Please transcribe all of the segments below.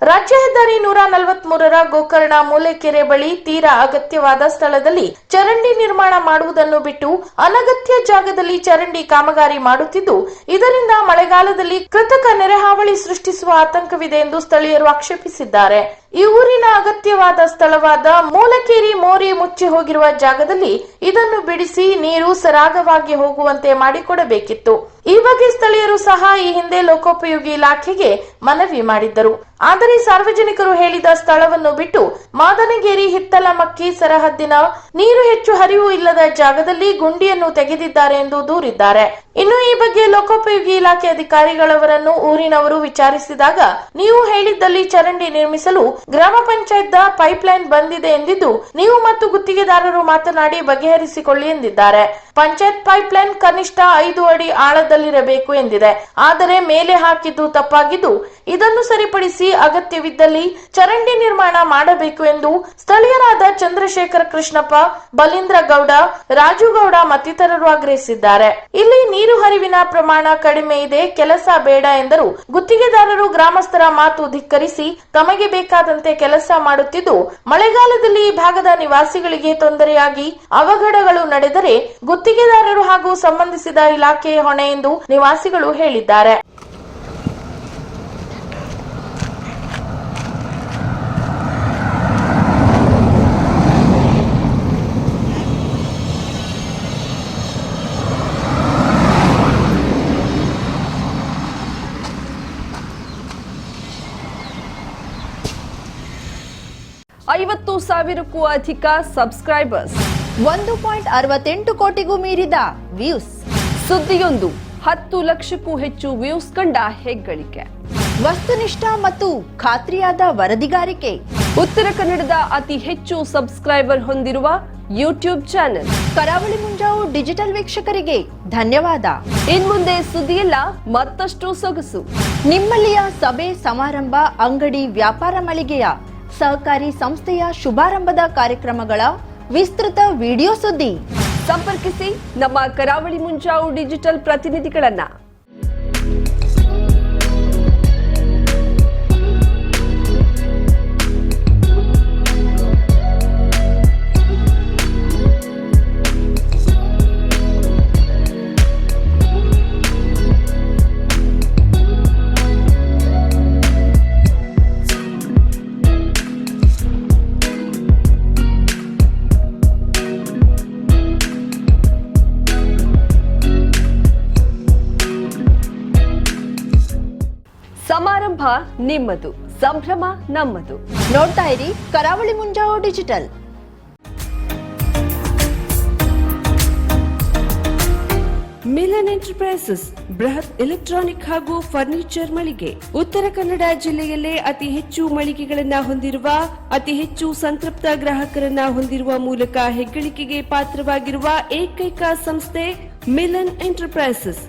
ರಾಜ್ಯ ಹೆದ್ದಾರಿ 143ರ ಗೋಕರ್ಣ ಮೂಲೆಕೆರೆ ಬಳಿ ತೀರಾ ಅಗತ್ಯವಾದ ಸ್ಥಳದಲ್ಲಿ ಚರಂಡಿ ನಿರ್ಮಾಣ ಮಾಡುವುದನ್ನು ಬಿಟ್ಟು ಅನಗತ್ಯ ಜಾಗದಲ್ಲಿ ಚರಂಡಿ ಕಾಮಗಾರಿ ಮಾಡುತ್ತಿದ್ದು, ಇದರಿಂದ ಮಳೆಗಾಲದಲ್ಲಿ ಕೃತಕ ನೆರೆಹಾವಳಿ ಸೃಷ್ಟಿಸುವ ಆತಂಕವಿದೆ ಎಂದು ಸ್ಥಳೀಯರು ಆಕ್ಷೇಪಿಸಿದ್ದಾರೆ. ಈ ಊರಿನ ಅಗತ್ಯವಾದ ಸ್ಥಳವಾದ ಮೂಲೆಕೇರಿ ಮೋರಿ ಮುಚ್ಚಿ ಹೋಗಿರುವ ಜಾಗದಲ್ಲಿ ಇದನ್ನು ಬಿಡಿಸಿ ನೀರು ಸರಾಗವಾಗಿ ಹೋಗುವಂತೆ ಮಾಡಿಕೊಡಬೇಕಿತ್ತು. ಈ ಬಗ್ಗೆ ಸ್ಥಳೀಯರು ಸಹ ಈ ಹಿಂದೆ ಲೋಕೋಪಯೋಗಿ ಇಲಾಖೆಗೆ ಮನವಿ ಮಾಡಿದ್ದರು. ಆದರೆ ಸಾರ್ವಜನಿಕರು ಹೇಳಿದ ಸ್ಥಳವನ್ನು ಬಿಟ್ಟು ಮಾದನಗೇರಿ ಹಿತ್ತಲಮಕ್ಕಿ ಸರಹದ್ದಿನ ನೀರು ಹೆಚ್ಚು ಹರಿವು ಇಲ್ಲದ ಜಾಗದಲ್ಲಿ ಗುಂಡಿಯನ್ನು ತೆಗೆದಿದ್ದಾರೆ ಎಂದು ದೂರಿದ್ದಾರೆ. ಇನ್ನು ಈ ಬಗ್ಗೆ ಲೋಕೋಪಯೋಗಿ ಇಲಾಖೆ ಅಧಿಕಾರಿಗಳವರನ್ನು ಊರಿನವರು ವಿಚಾರಿಸಿದಾಗ, ನೀವು ಹೇಳಿದ್ದಲ್ಲಿ ಚರಂಡಿ ನಿರ್ಮಿಸಲು ಗ್ರಾಮ ಪಂಚಾಯತ್ ಪೈಪ್ಲೈನ್ ಬಂದಿದೆ ಎಂದಿದ್ದು, ನೀವು ಮತ್ತು ಗುತ್ತಿಗೆದಾರರು ಮಾತನಾಡಿ ಬಗೆಹರಿಸಿಕೊಳ್ಳಿ ಎಂದಿದ್ದಾರೆ. ಪಂಚಾಯತ್ ಪೈಪ್ಲೈನ್ ಕನಿಷ್ಠ 5 ಅಡಿ ಆಳದಲ್ಲಿರಬೇಕು ಎಂದಿದೆ. ಆದರೆ ಮೇಲೆ ಹಾಕಿದ್ದು ತಪ್ಪಾಗಿದ್ದು, ಇದನ್ನು ಸರಿಪಡಿಸಿ ಅಗತ್ಯವಿದ್ದಲ್ಲಿ ಚರಂಡಿ ನಿರ್ಮಾಣ ಮಾಡಬೇಕು ಎಂದು ಸ್ಥಳೀಯರಾದ ಚಂದ್ರಶೇಖರ್ ಕೃಷ್ಣಪ್ಪ, ಬಲೀಂದ್ರ ಗೌಡ, ರಾಜು ಗೌಡ ಮತ್ತಿತರರು ಆಗ್ರಹಿಸಿದ್ದಾರೆ. ಇಲ್ಲಿ ನೀರು ಹರಿವಿನ ಪ್ರಮಾಣ ಕಡಿಮೆ ಇದೆ, ಕೆಲಸ ಬೇಡ ಎಂದರು. ಗುತ್ತಿಗೆದಾರರು ಗ್ರಾಮಸ್ಥರ ಮಾತು ಧಿಕ್ಕರಿಸಿ ತಮಗೆ ಬೇಕಾದಂತೆ ಕೆಲಸ ಮಾಡುತ್ತಿದ್ದು, ಮಳೆಗಾಲದಲ್ಲಿ ಈ ಭಾಗದ ನಿವಾಸಿಗಳಿಗೆ ತೊಂದರೆಯಾಗಿ ಅವಘಡಗಳು ನಡೆದರೆ ಗುತ್ತಿಗೆದಾರರು ಹಾಗೂ ಸಂಬಂಧಿಸಿದ ಇಲಾಖೆಯ ಹೊಣೆ ಎಂದು ನಿವಾಸಿಗಳು ಹೇಳಿದ್ದಾರೆ. ಸಾವಿರಕ್ಕೂ ಅಧಿಕ ಸಬ್ಸ್ಕ್ರೈಬರ್ಸ್, 1.68 ಕೋಟಿಗೂ ಮೀರಿದ ವ್ಯೂಸ್, ಸುದ್ದಿಯೊಂದು 10 ಲಕ್ಷಕ್ಕೂ ಹೆಚ್ಚು ವ್ಯೂಸ್ ಕಂಡ ಹೆಗ್ಗಳಿಕೆ, ವಸ್ತುನಿಷ್ಠ ಮತ್ತು ಖಾತ್ರಿಯಾದ ವರದಿಗಾರಿಕೆ, ಉತ್ತರ ಕನ್ನಡದ ಅತಿ ಹೆಚ್ಚು ಸಬ್ಸ್ಕ್ರೈಬರ್ ಹೊಂದಿರುವ ಯೂಟ್ಯೂಬ್ ಚಾನೆಲ್ ಕರಾವಳಿ ಮುಂಜಾವು ಡಿಜಿಟಲ್ ವೀಕ್ಷಕರಿಗೆ ಧನ್ಯವಾದ. ಇನ್ಮುಂದೆ ಸುದ್ದಿಯಲ್ಲ ಮತ್ತಷ್ಟು ಸೊಗಸು. ನಿಮ್ಮಲ್ಲಿಯ ಸಭೆ ಸಮಾರಂಭ, ಅಂಗಡಿ ವ್ಯಾಪಾರ ಮಳಿಗೆಯ ಸಹಕಾರಿ ಸಂಸ್ಥೆಯ ಶುಭಾರಂಭದ ಕಾರ್ಯಕ್ರಮಗಳ ವಿಸ್ತೃತ ವಿಡಿಯೋ ಸುದ್ದಿ. ಸಂಪರ್ಕಿಸಿ ನಮ್ಮ ಕರಾವಳಿ ಮುಂಜಾವು ಡಿಜಿಟಲ್ ಪ್ರತಿನಿಧಿಗಳನ್ನ. ಸಮಾರಂಭ ನಿಮ್ಮದು, ಸಂಭ್ರಮ ನಮ್ಮದು. ನೋಡ್ತಾ ಇರಿ ಕರಾವಳಿ ಮುಂಜಾವು ಡಿಜಿಟಲ್. ಮಿಲನ್ ಎಂಟರ್ಪ್ರೈಸಸ್ ಬೃಹತ್ ಎಲೆಕ್ಟ್ರಾನಿಕ್ ಹಾಗೂ ಫರ್ನಿಚರ್ ಮಳಿಗೆ. ಉತ್ತರ ಕನ್ನಡ ಜಿಲ್ಲೆಯಲ್ಲೇ ಅತಿ ಹೆಚ್ಚು ಮಳಿಗೆಗಳನ್ನ ಹೊಂದಿರುವ, ಅತಿ ಹೆಚ್ಚು ಸಂತೃಪ್ತ ಗ್ರಾಹಕರನ್ನ ಹೊಂದಿರುವ ಮೂಲಕ ಹೆಗ್ಗಳಿಕೆಗೆ ಪಾತ್ರವಾಗಿರುವ ಏಕೈಕ ಸಂಸ್ಥೆ ಮಿಲನ್ ಎಂಟರ್ಪ್ರೈಸಸ್.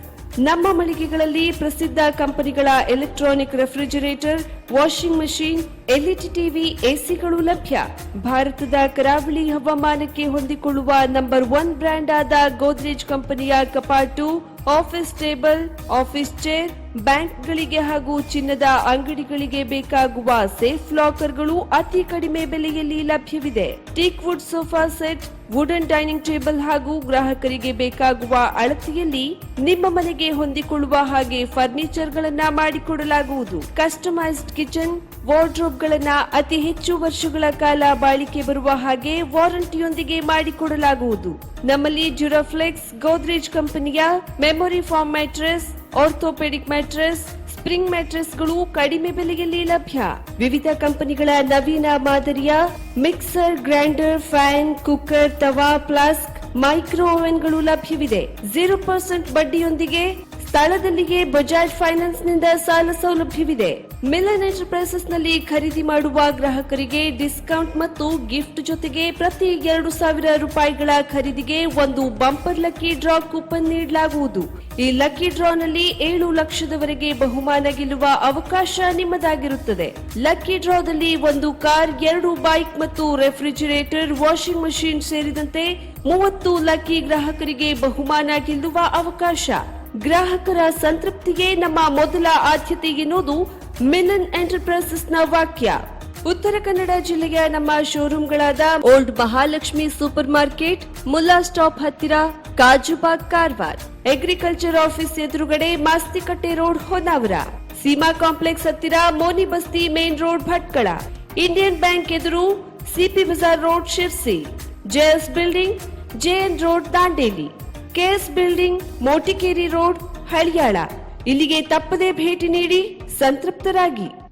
ನಮ್ಮ ಮಳಿಗೆಗಳಲ್ಲಿ ಪ್ರಸಿದ್ಧ ಕಂಪನಿಗಳ electronic refrigerator, washing machine, LED TV, ಎಸಿಗಳು ಲಭ್ಯ. ಭಾರತದ ಕರಾವಳಿ ಹವಾಮಾನಕ್ಕೆ ಹೊಂದಿಕೊಳ್ಳುವ ನಂಬರ್ 1 ಬ್ರ್ಯಾಂಡ್ ಆದ ಗೋದ್ರೇಜ್ ಕಂಪನಿಯ ಕಪಾಟು, ಆಫೀಸ್ ಟೇಬಲ್, ಆಫೀಸ್ ಚೇರ್, ಬ್ಯಾಂಕ್ಗಳಿಗೆ ಹಾಗೂ ಚಿನ್ನದ ಅಂಗಡಿಗಳಿಗೆ ಬೇಕಾಗುವ ಸೇಫ್ ಲಾಕರ್ಗಳು ಅತಿ ಕಡಿಮೆ ಬೆಲೆಯಲ್ಲಿ ಲಭ್ಯವಿದೆ. Teak wood sofa set, wooden dining table ಹಾಗೂ ಗ್ರಾಹಕರಿಗೆ ಬೇಕಾಗುವ ಅಳತೆಯಲ್ಲಿ ನಿಮ್ಮ ಮನೆಗೆ ಹೊಂದಿಕೊಳ್ಳುವ ಹಾಗೆ ಫರ್ನಿಚರ್ ಗಳನ್ನ ಮಾಡಿಕೊಡಲಾಗುವುದು. ಕಸ್ಟಮೈಸ್ಡ್ ಕಿಚನ್, ವಾರ್ಡ್ರೋಬ್ ಗಳನ್ನ ಅತಿ ಹೆಚ್ಚು ವರ್ಷಗಳ ಕಾಲ ಬಾಳಿಕೆ ಬರುವ ಹಾಗೆ ವಾರಂಟಿಯೊಂದಿಗೆ ಮಾಡಿಕೊಡಲಾಗುವುದು. ನಮ್ಮಲ್ಲಿ ಡ್ಯೂರಾಫ್ಲೆಕ್ಸ್, ಗೋದ್ರೇಜ್ ಕಂಪನಿಯ memory foam mattress, orthopaedic mattress, spring ಮ್ಯಾಟ್ರೆಸ್ಗಳು ಕಡಿಮೆ ಬೆಲೆಯಲ್ಲಿ ಲಭ್ಯ. ವಿವಿಧ ಕಂಪನಿಗಳ ನವೀನ ಮಾದರಿಯ mixer, grinder, fan, cooker, tawa, flask, micro ಓವೆನ್ಗಳು ಲಭ್ಯವಿದೆ. 0% ಬಡ್ಡಿಯೊಂದಿಗೆ ಸ್ಥಳದಲ್ಲಿಗೆ ಬಜಾಜ್ ಫೈನಾನ್ಸ್ ನಿಂದ ಸಾಲ ಸೌಲಭ್ಯವಿದೆ. ಮಿಲನ್ ಎಂಟರ್ಪ್ರೈಸಸ್ ನಲ್ಲಿ ಖರೀದಿ ಮಾಡುವ ಗ್ರಾಹಕರಿಗೆ ಡಿಸ್ಕೌಂಟ್ ಮತ್ತು ಗಿಫ್ಟ್ ಜೊತೆಗೆ ಪ್ರತಿ 2,000 ರೂಪಾಯಿಗಳ ಖರೀದಿಗೆ ಒಂದು ಬಂಪರ್ ಲಕ್ಕಿ ಡ್ರಾ ಕೂಪನ್ ನೀಡಲಾಗುವುದು. ಈ ಲಕ್ಕಿ ಡ್ರಾ ನಲ್ಲಿ 7 ಲಕ್ಷದವರೆಗೆ ಬಹುಮಾನ ಗೆಲ್ಲುವ ಅವಕಾಶ ನಿಮ್ಮದಾಗಿರುತ್ತದೆ. ಲಕ್ಕಿ ಡ್ರಾದಲ್ಲಿ 1 ಕಾರ್, 2 ಬೈಕ್ ಮತ್ತು ರೆಫ್ರಿಜರೇಟರ್, ವಾಷಿಂಗ್ ಮಷೀನ್ ಸೇರಿದಂತೆ 30 ಲಕ್ಕಿ ಗ್ರಾಹಕರಿಗೆ ಬಹುಮಾನ ಗೆಲ್ಲುವ ಅವಕಾಶ. ಗ್ರಾಹಕರ ಸಂತೃಪ್ತಿಗೆ ನಮ್ಮ ಮೊದಲ ಆದ್ಯತೆ ಎನ್ನುವುದು ಮಿಲನ್ ಎಂಟರ್ಪ್ರೈಸಸ್ನ ವಾಕ್ಯ. ಉತ್ತರ ಕನ್ನಡ ಜಿಲ್ಲೆಯ ನಮ್ಮ ಶೋರೂಮ್ಗಳಾದ old Mahalakshmi super market, Mulla stop ಹತ್ತಿರ, ಕಾಜುಬಾಗ್ ಕಾರವಾರ, ಅಗ್ರಿಕಲ್ಚರ್ ಆಫೀಸ್ ಎದುರುಗಡೆ, ಮಾಸ್ತಿಕಟ್ಟೆ ರೋಡ್ ಹೊನ್ನಾವರ, ಸೀಮಾ ಕಾಂಪ್ಲೆಕ್ಸ್ ಹತ್ತಿರ, Moni Basti main road Bhatkal, Indian Bank ಎದುರು, CP Bazar road Sirsi, JS building, JN road Dandeli, KS building, Motikeri road Haliyal. ಇಲ್ಲಿಗೆ ತಪ್ಪದೇ ಭೇಟಿ ನೀಡಿ ಸಂತೃಪ್ತರಾಗಿ.